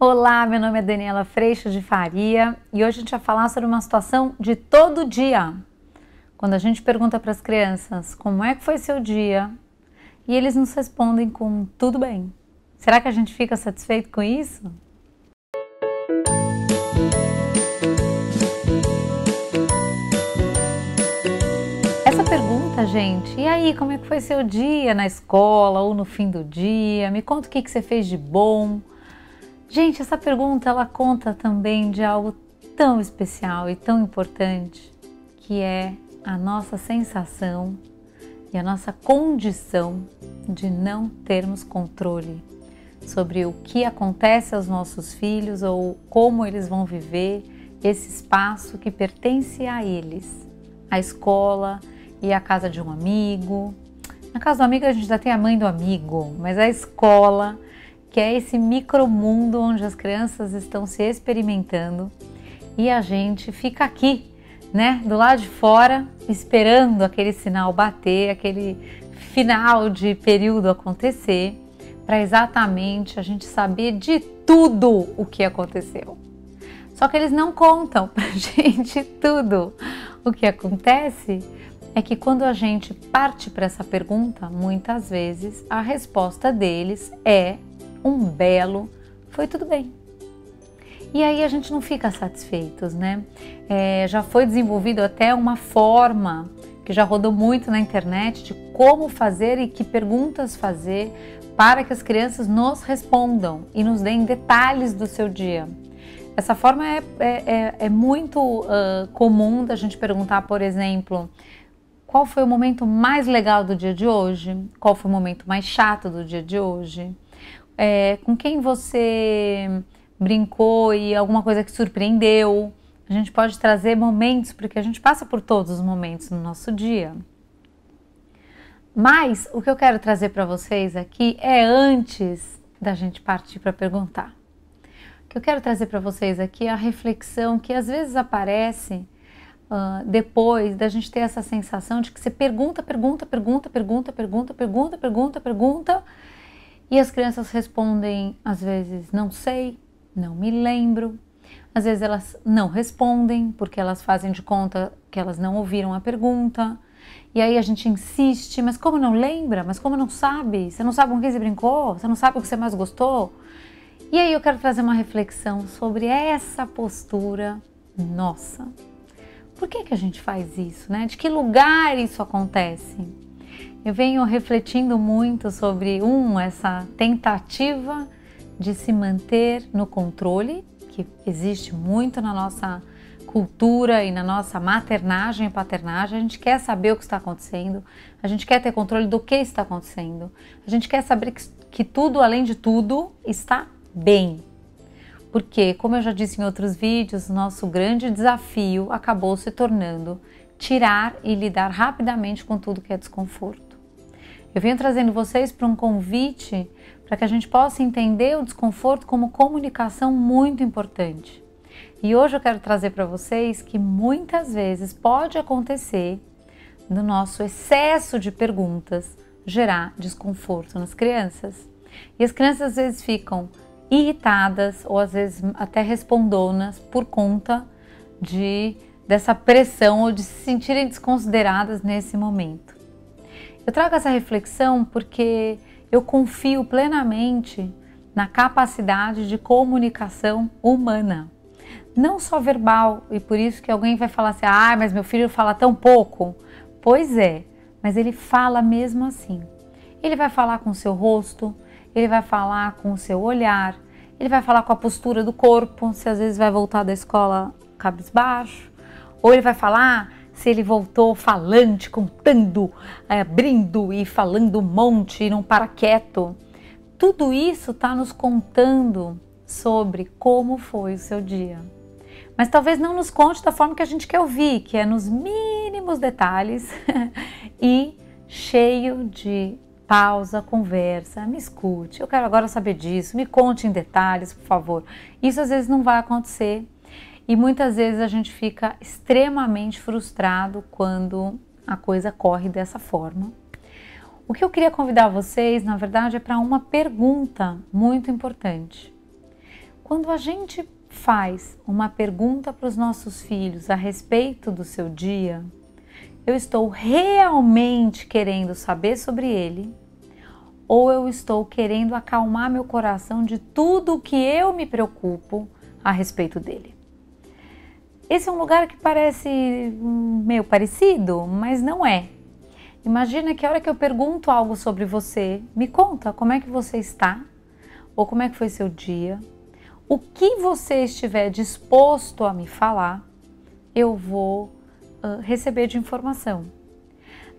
Olá, meu nome é Daniela Freixo de Faria e hoje a gente vai falar sobre uma situação de todo dia. Quando a gente pergunta para as crianças como é que foi seu dia e eles nos respondem com tudo bem. Será que a gente fica satisfeito com isso? Essa pergunta, gente, e aí, como é que foi seu dia na escola ou no fim do dia? Me conta o que você fez de bom. Gente, essa pergunta ela conta também de algo tão especial e tão importante, que é a nossa sensação e a nossa condição de não termos controle sobre o que acontece aos nossos filhos ou como eles vão viver esse espaço que pertence a eles. A escola e a casa de um amigo. Na casa do amigo a gente já tem a mãe do amigo, mas a escola, que é esse micromundo onde as crianças estão se experimentando e a gente fica aqui, né, do lado de fora, esperando aquele sinal bater, aquele final de período acontecer, para exatamente a gente saber de tudo o que aconteceu. Só que eles não contam pra gente tudo. O que acontece é que quando a gente parte para essa pergunta, muitas vezes a resposta deles é um belo foi tudo bem. E aí a gente não fica satisfeitos, né? Já foi desenvolvido até uma forma que já rodou muito na internet de como fazer e que perguntas fazer para que as crianças nos respondam e nos deem detalhes do seu dia. Essa forma é muito comum da gente perguntar, por exemplo, qual foi o momento mais legal do dia de hoje? Qual foi o momento mais chato do dia de hoje? Com quem você brincou e alguma coisa que surpreendeu. A gente pode trazer momentos, porque a gente passa por todos os momentos no nosso dia. Mas o que eu quero trazer para vocês aqui é antes da gente partir para perguntar. O que eu quero trazer para vocês aqui é a reflexão que às vezes aparece depois da gente ter essa sensação de que você pergunta e as crianças respondem, às vezes, não sei, não me lembro. Às vezes elas não respondem porque elas fazem de conta que elas não ouviram a pergunta. E aí a gente insiste, mas como não lembra? Mas como não sabe? Você não sabe com quem você brincou? Você não sabe o que você mais gostou? E aí eu quero trazer uma reflexão sobre essa postura nossa. Por que a gente faz isso, né? De que lugar isso acontece? Eu venho refletindo muito sobre, essa tentativa de se manter no controle, que existe muito na nossa cultura e na nossa maternagem e paternagem. A gente quer saber o que está acontecendo, a gente quer ter controle do que está acontecendo, a gente quer saber que tudo, além de tudo, está bem. Porque, como eu já disse em outros vídeos, nosso grande desafio acabou se tornando tirar e lidar rapidamente com tudo que é desconforto. Eu venho trazendo vocês para um convite para que a gente possa entender o desconforto como comunicação muito importante. E hoje eu quero trazer para vocês que muitas vezes pode acontecer no nosso excesso de perguntas gerar desconforto nas crianças. E as crianças às vezes ficam irritadas ou às vezes até respondonas por conta dessa pressão ou de se sentirem desconsideradas nesse momento. Eu trago essa reflexão porque eu confio plenamente na capacidade de comunicação humana, não só verbal, e por isso que alguém vai falar assim, mas meu filho fala tão pouco. Pois é, mas ele fala mesmo assim. Ele vai falar com o seu rosto, ele vai falar com o seu olhar, ele vai falar com a postura do corpo, se às vezes vai voltar da escola cabisbaixo, ou ele vai falar se ele voltou falante, contando, abrindo e falando um monte e não para quieto. Tudo isso está nos contando sobre como foi o seu dia. Mas talvez não nos conte da forma que a gente quer ouvir, que é nos mínimos detalhes e cheio de pausa, conversa, me escute, eu quero agora saber disso, me conte em detalhes, por favor. Isso às vezes não vai acontecer. E muitas vezes a gente fica extremamente frustrado quando a coisa corre dessa forma. O que eu queria convidar vocês, na verdade, é para uma pergunta muito importante. Quando a gente faz uma pergunta para os nossos filhos a respeito do seu dia, eu estou realmente querendo saber sobre ele, ou eu estou querendo acalmar meu coração de tudo que eu me preocupo a respeito dele? Esse é um lugar que parece meio parecido, mas não é. Imagina que a hora que eu pergunto algo sobre você, me conta como é que você está, ou como é que foi seu dia, o que você estiver disposto a me falar, eu vou receber de informação.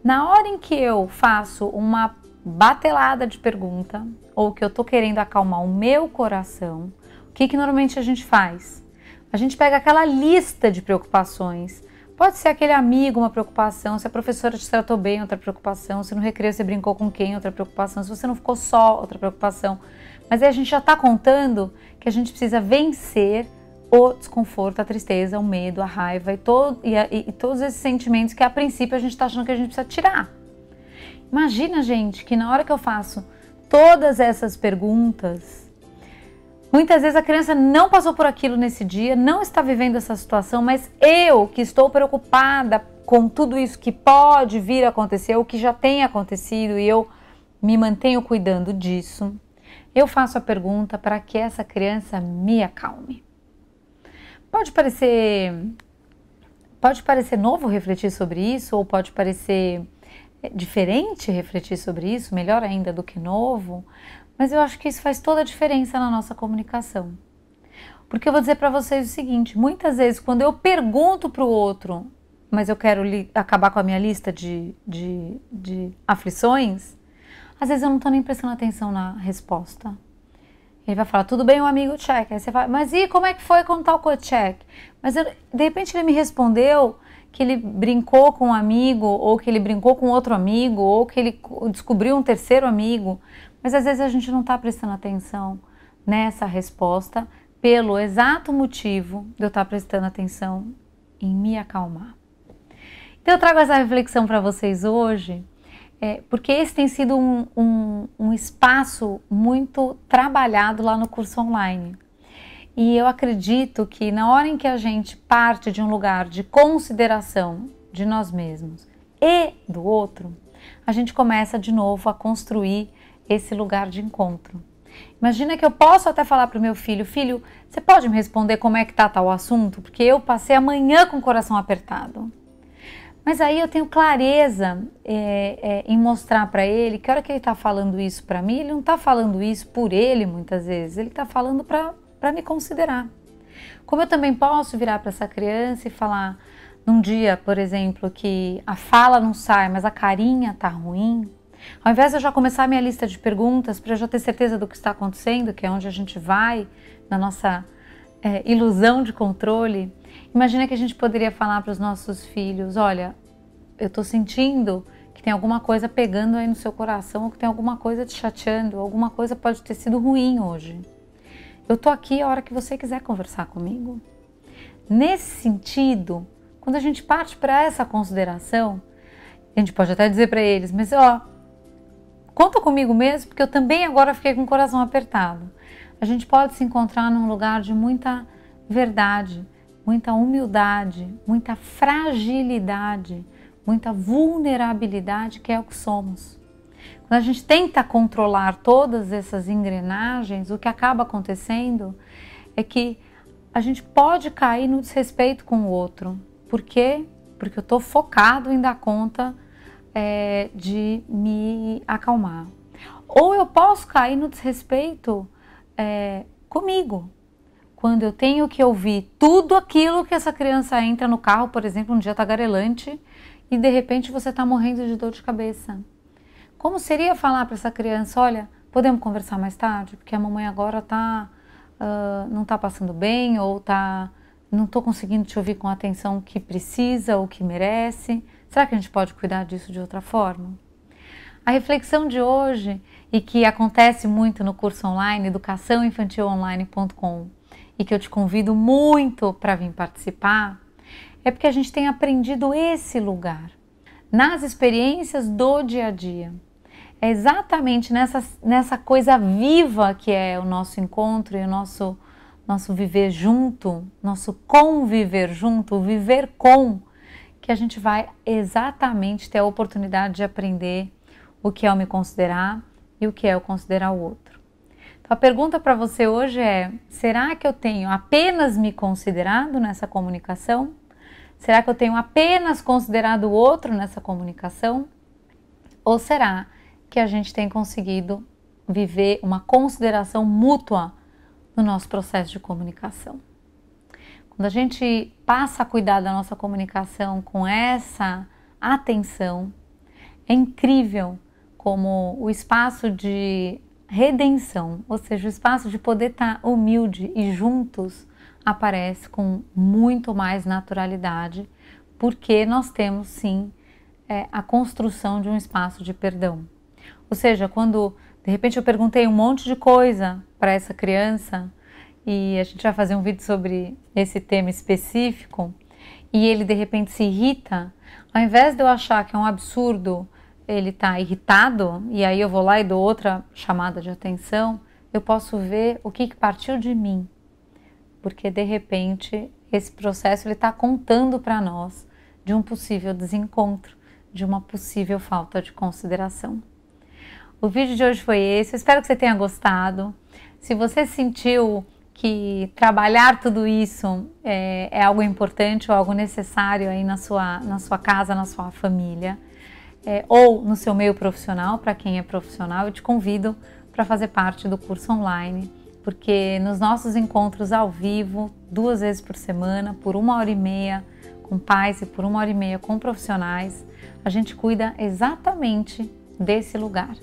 Na hora em que eu faço uma batelada de pergunta, ou que eu estou querendo acalmar o meu coração, o que normalmente a gente faz? A gente pega aquela lista de preocupações. Pode ser aquele amigo, uma preocupação, se a professora te tratou bem, outra preocupação, se no recreio você brincou com quem, outra preocupação, se você não ficou só, outra preocupação. Mas aí a gente já está contando que a gente precisa vencer o desconforto, a tristeza, o medo, a raiva e todos esses sentimentos que a princípio a gente está achando que a gente precisa tirar. Imagina, gente, que na hora que eu faço todas essas perguntas, muitas vezes a criança não passou por aquilo nesse dia, não está vivendo essa situação, mas eu que estou preocupada com tudo isso que pode vir a acontecer, ou que já tem acontecido, e eu me mantenho cuidando disso, eu faço a pergunta para que essa criança me acalme. Pode parecer novo refletir sobre isso, ou pode parecer diferente refletir sobre isso, melhor ainda do que novo, mas eu acho que isso faz toda a diferença na nossa comunicação. Porque eu vou dizer para vocês o seguinte, muitas vezes quando eu pergunto para o outro, mas eu quero acabar com a minha lista de aflições, às vezes eu não estou nem prestando atenção na resposta. Ele vai falar, tudo bem, um amigo, check. Aí você fala, mas e como é que foi com tal coisa, check? Mas de repente ele me respondeu que ele brincou com um amigo, ou que ele brincou com outro amigo, ou que ele descobriu um terceiro amigo. Mas às vezes a gente não está prestando atenção nessa resposta pelo exato motivo de eu estar prestando atenção em me acalmar. Então eu trago essa reflexão para vocês hoje, porque esse tem sido um espaço muito trabalhado lá no curso online. E eu acredito que na hora em que a gente parte de um lugar de consideração de nós mesmos e do outro, a gente começa de novo a construir esse lugar de encontro. Imagina que eu posso até falar para o meu filho, filho, você pode me responder como é que está tal assunto? Porque eu passei a manhã com o coração apertado. Mas aí eu tenho clareza em mostrar para ele que a hora que ele está falando isso para mim, ele não está falando isso por ele muitas vezes, ele está falando para me considerar. Como eu também posso virar para essa criança e falar, num dia, por exemplo, que a fala não sai, mas a carinha está ruim, ao invés de eu já começar a minha lista de perguntas para eu já ter certeza do que está acontecendo, que é onde a gente vai, na nossa ilusão de controle, imagina que a gente poderia falar para os nossos filhos, olha, eu estou sentindo que tem alguma coisa pegando aí no seu coração, ou que tem alguma coisa te chateando, alguma coisa pode ter sido ruim hoje. Eu estou aqui a hora que você quiser conversar comigo. Nesse sentido, quando a gente parte para essa consideração, a gente pode até dizer para eles, mas conta comigo mesmo, porque eu também agora fiquei com o coração apertado. A gente pode se encontrar num lugar de muita verdade, muita humildade, muita fragilidade, muita vulnerabilidade, que é o que somos. Quando a gente tenta controlar todas essas engrenagens, o que acaba acontecendo é que a gente pode cair no desrespeito com o outro. Por quê? Porque eu estou focado em dar conta de me acalmar. Ou eu posso cair no desrespeito comigo, quando eu tenho que ouvir tudo aquilo que essa criança entra no carro, por exemplo, um dia tagarelante, e de repente você está morrendo de dor de cabeça. Como seria falar para essa criança, olha, podemos conversar mais tarde? Porque a mamãe agora não está passando bem, ou não estou conseguindo te ouvir com a atenção que precisa ou que merece. Será que a gente pode cuidar disso de outra forma? A reflexão de hoje, e que acontece muito no curso online, educaçãoinfantilonline.com, e que eu te convido muito para vir participar, é porque a gente tem aprendido esse lugar, nas experiências do dia a dia. É exatamente nessa coisa viva que é o nosso encontro e o nosso viver junto, nosso conviver junto, o viver com, que a gente vai exatamente ter a oportunidade de aprender o que é o me considerar e o que é o considerar o outro. Então a pergunta para você hoje é: será que eu tenho apenas me considerado nessa comunicação? Será que eu tenho apenas considerado o outro nessa comunicação? Ou será que a gente tem conseguido viver uma consideração mútua no nosso processo de comunicação? Quando a gente passa a cuidar da nossa comunicação com essa atenção, é incrível como o espaço de redenção, ou seja, o espaço de poder estar humilde e juntos, aparece com muito mais naturalidade, porque nós temos sim a construção de um espaço de perdão. Ou seja, quando de repente eu perguntei um monte de coisa para essa criança, e a gente vai fazer um vídeo sobre esse tema específico, e ele de repente se irrita, ao invés de eu achar que é um absurdo ele tá irritado, e aí eu vou lá e dou outra chamada de atenção, eu posso ver o que partiu de mim, porque de repente esse processo ele está contando para nós de um possível desencontro, de uma possível falta de consideração. O vídeo de hoje foi esse, eu espero que você tenha gostado. Se você sentiu que trabalhar tudo isso é algo importante ou algo necessário aí na sua casa, na sua família, ou no seu meio profissional, para quem é profissional, eu te convido para fazer parte do curso online, porque nos nossos encontros ao vivo, 2 vezes por semana, por 1h30 com pais e por 1h30 com profissionais, a gente cuida exatamente desse lugar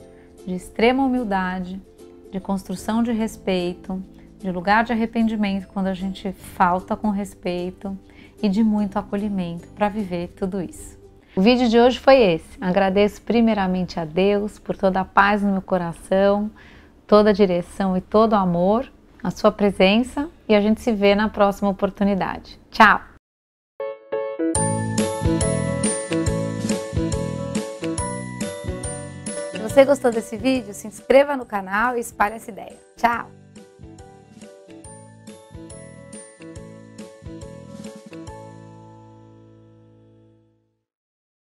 de extrema humildade, de construção de respeito, de lugar de arrependimento quando a gente falta com respeito e de muito acolhimento para viver tudo isso. O vídeo de hoje foi esse. Agradeço primeiramente a Deus por toda a paz no meu coração, toda a direção e todo o amor, a sua presença, e a gente se vê na próxima oportunidade. Tchau! Se você gostou desse vídeo, se inscreva no canal e espalhe essa ideia. Tchau!